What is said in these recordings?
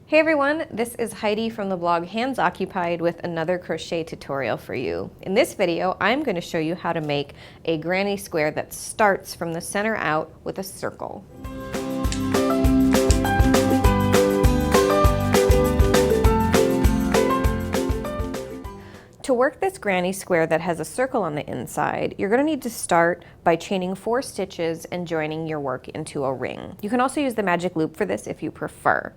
Hey everyone, this is Heidi from the blog Hands Occupied with another crochet tutorial for you. In this video, I'm going to show you how to make a granny square that starts from the center out with a circle. To work this granny square that has a circle on the inside, you're going to need to start by chaining 4 stitches and joining your work into a ring. You can also use the magic loop for this if you prefer.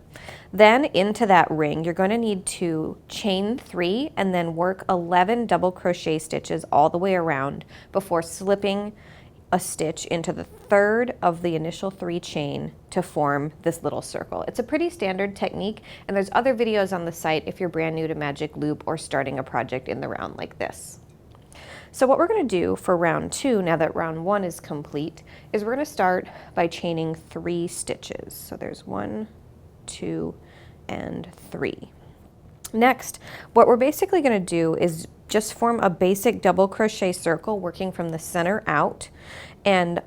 Then into that ring, you're going to need to chain 3 and then work 11 double crochet stitches all the way around before slipping a stitch into the third of the initial 3 chain to form this little circle. It's a pretty standard technique, and there's other videos on the site if you're brand new to Magic Loop or starting a project in the round like this. So what we're going to do for round 2, now that round 1 is complete, is we're going to start by chaining 3 stitches. So there's 1, 2, and 3. Next, what we're basically going to do is just form a basic double crochet circle working from the center out, and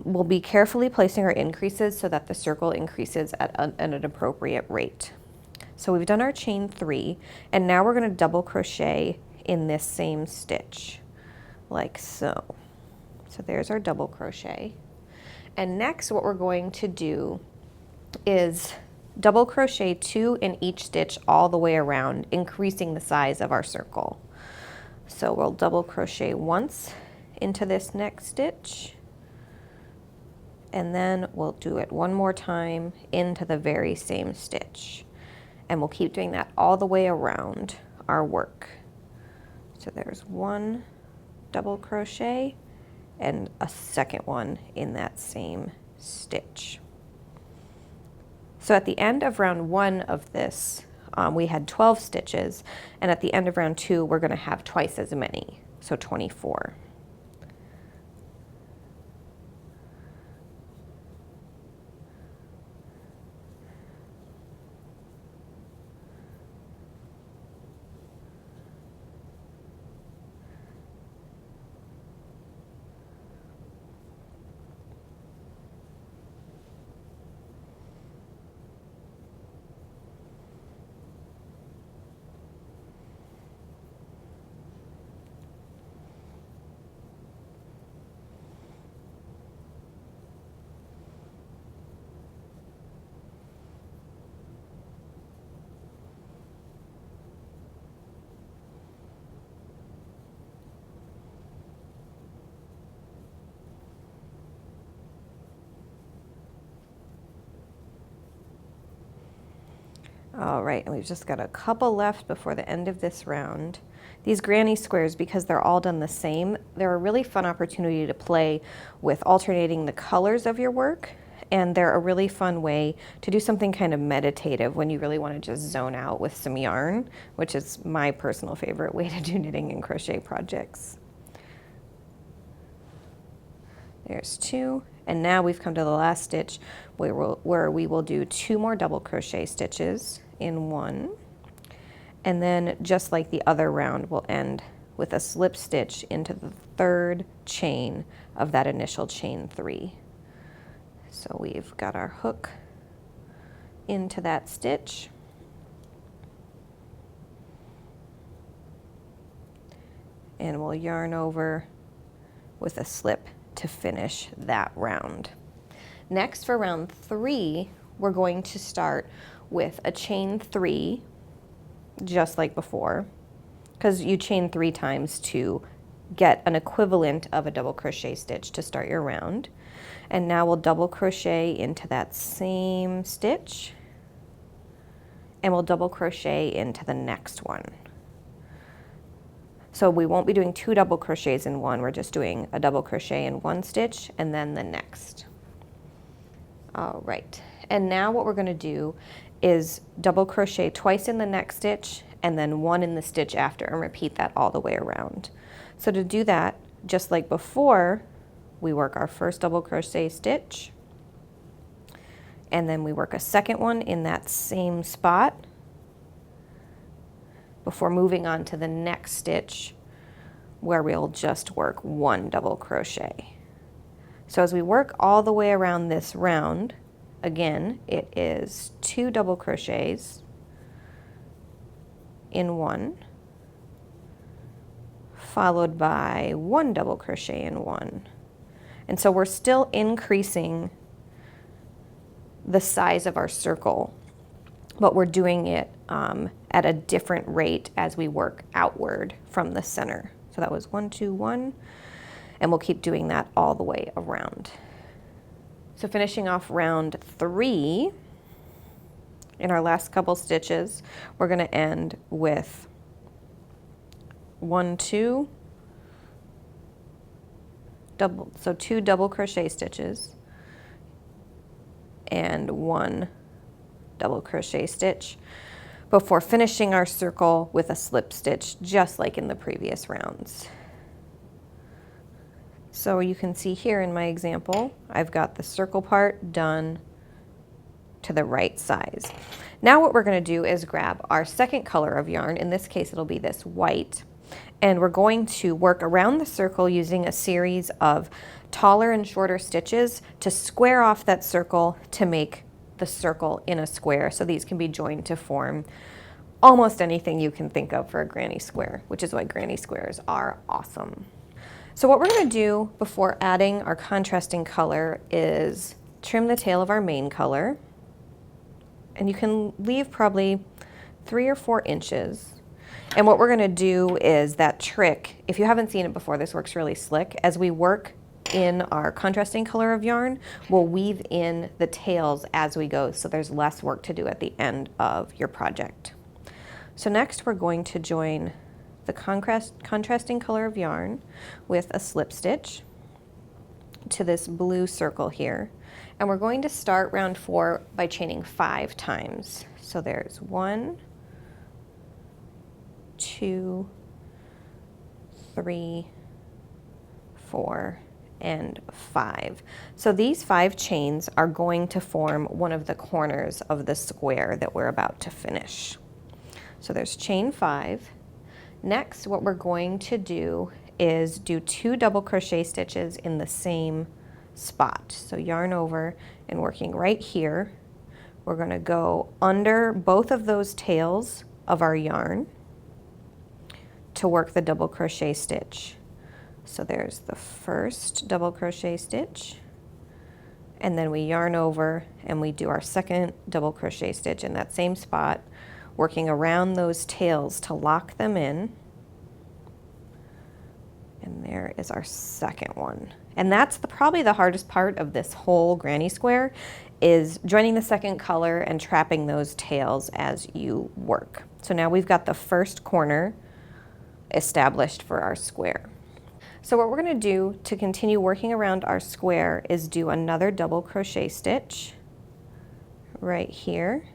we'll be carefully placing our increases so that the circle increases at an appropriate rate. So we've done our chain 3, and now we're going to double crochet in this same stitch like so. So there's our double crochet, and next what we're going to do is double crochet 2 in each stitch all the way around, increasing the size of our circle. So we'll double crochet once into this next stitch, and then we'll do it one more time into the very same stitch, and we'll keep doing that all the way around our work. So there's 1 double crochet and a second one in that same stitch. So at the end of round 1 of this, we had 12 stitches, and at the end of round 2, we're going to have twice as many, so 24. All right, and we've just got a couple left before the end of this round. These granny squares, because they're all done the same, they're a really fun opportunity to play with alternating the colors of your work, and they're a really fun way to do something kind of meditative when you really want to just zone out with some yarn, which is my personal favorite way to do knitting and crochet projects. There's 2. And now we've come to the last stitch where we will do 2 more double crochet stitches in 1. And then just like the other round, we'll end with a slip stitch into the 3rd chain of that initial chain 3. So we've got our hook into that stitch. And we'll yarn over with a slip to finish that round. Next, for round 3, we're going to start with a chain 3, just like before, because you chain 3 times to get an equivalent of a double crochet stitch to start your round. And now we'll double crochet into that same stitch, and we'll double crochet into the next one. So we won't be doing 2 double crochets in one, we're just doing a double crochet in one stitch and then the next. All right, and now what we're going to do is double crochet twice in the next stitch and then 1 in the stitch after, and repeat that all the way around. So to do that, just like before, we work our first double crochet stitch, and then we work a second one in that same spot before moving on to the next stitch where we'll just work 1 double crochet. So as we work all the way around this round, again, it is 2 double crochets in one, followed by 1 double crochet in one. And so we're still increasing the size of our circle, but we're doing it at a different rate as we work outward from the center. So that was 1, 2, 1, and we'll keep doing that all the way around. So finishing off round 3, in our last couple stitches, we're going to end with 1, 2, so 2 double crochet stitches and 1 double crochet stitch before finishing our circle with a slip stitch, just like in the previous rounds. So you can see here in my example, I've got the circle part done to the right size. Now what we're going to do is grab our second color of yarn. In this case, it'll be this white. And we're going to work around the circle using a series of taller and shorter stitches to square off that circle to make the circle in a square. So these can be joined to form almost anything you can think of for a granny square, which is why granny squares are awesome. So what we're going to do before adding our contrasting color is trim the tail of our main color. And you can leave probably 3 or 4 inches. And what we're going to do is that trick, if you haven't seen it before, this works really slick. As we work in our contrasting color of yarn, we'll weave in the tails as we go, so there's less work to do at the end of your project. So next we're going to join the contrasting color of yarn with a slip stitch to this blue circle here. And we're going to start round 4 by chaining 5 times. So there's 1, 2, 3, 4, and 5. So these 5 chains are going to form one of the corners of the square that we're about to finish. So there's chain 5. Next, what we're going to do is do 2 double crochet stitches in the same spot. So yarn over and working right here, we're going to go under both of those tails of our yarn to work the double crochet stitch. So there's the first double crochet stitch, and then we yarn over and we do our second double crochet stitch in that same spot, working around those tails to lock them in. And there is our second one. And that's probably the hardest part of this whole granny square, is joining the second color and trapping those tails as you work. So now we've got the first corner established for our square. So what we're going to do to continue working around our square is do another double crochet stitch right here.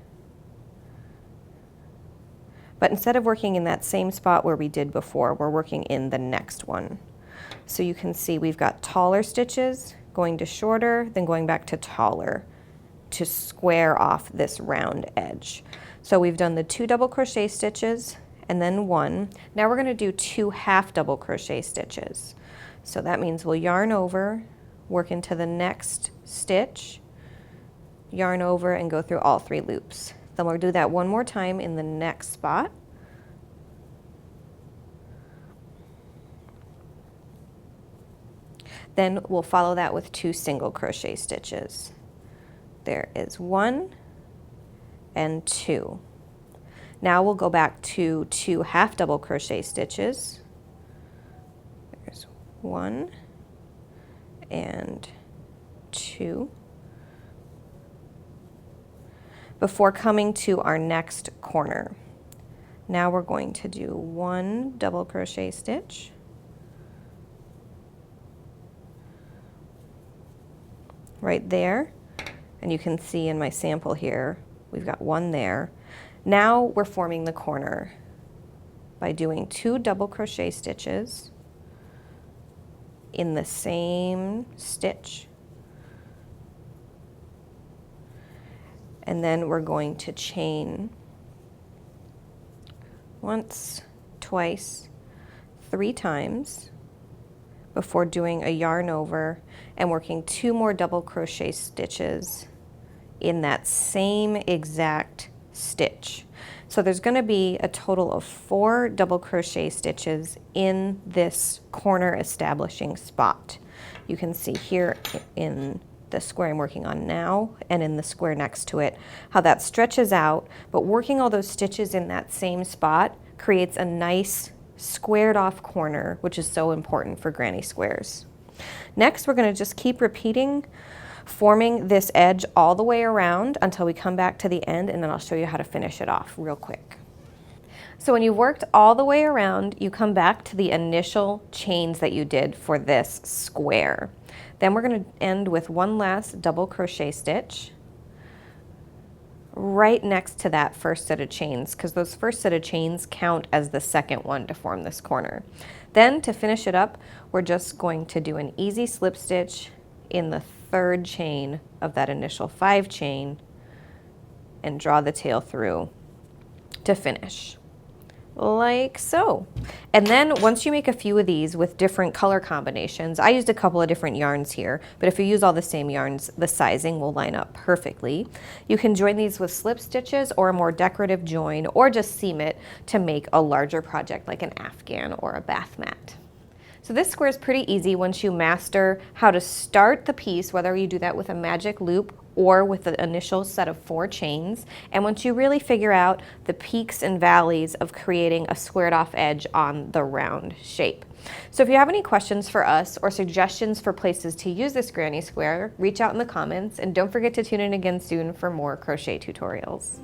But instead of working in that same spot where we did before, we're working in the next one. So you can see we've got taller stitches, going to shorter, then going back to taller to square off this round edge. So we've done the 2 double crochet stitches and then 1. Now we're going to do 2 half double crochet stitches. So that means we'll yarn over, work into the next stitch, yarn over, and go through all 3 loops. Then we'll do that one more time in the next spot. Then we'll follow that with 2 single crochet stitches. There is 1 and 2. Now we'll go back to 2 half double crochet stitches. There's 1 and 2. Before coming to our next corner. Now we're going to do 1 double crochet stitch, right there, and you can see in my sample here we've got 1 there. Now we're forming the corner by doing 2 double crochet stitches in the same stitch. And then we're going to chain once, twice, 3 times before doing a yarn over and working 2 more double crochet stitches in that same exact stitch. So there's going to be a total of 4 double crochet stitches in this corner establishing spot. You can see here in the square I'm working on now and in the square next to it how that stretches out, but working all those stitches in that same spot creates a nice squared off corner, which is so important for granny squares. Next, we're going to just keep repeating, forming this edge all the way around until we come back to the end, and then I'll show you how to finish it off real quick. So when you've worked all the way around, you come back to the initial chains that you did for this square. Then we're going to end with one last double crochet stitch right next to that first set of chains, because those first set of chains count as the second one to form this corner. Then to finish it up, we're just going to do an easy slip stitch in the 3rd chain of that initial 5 chain and draw the tail through to finish. Like so. And then once you make a few of these with different color combinations, I used a couple of different yarns here, but if you use all the same yarns, the sizing will line up perfectly. You can join these with slip stitches or a more decorative join, or just seam it to make a larger project like an afghan or a bath mat. So this square is pretty easy once you master how to start the piece, whether you do that with a magic loop or with the initial set of 4 chains, and once you really figure out the peaks and valleys of creating a squared off edge on the round shape. So if you have any questions for us or suggestions for places to use this granny square, reach out in the comments, and don't forget to tune in again soon for more crochet tutorials.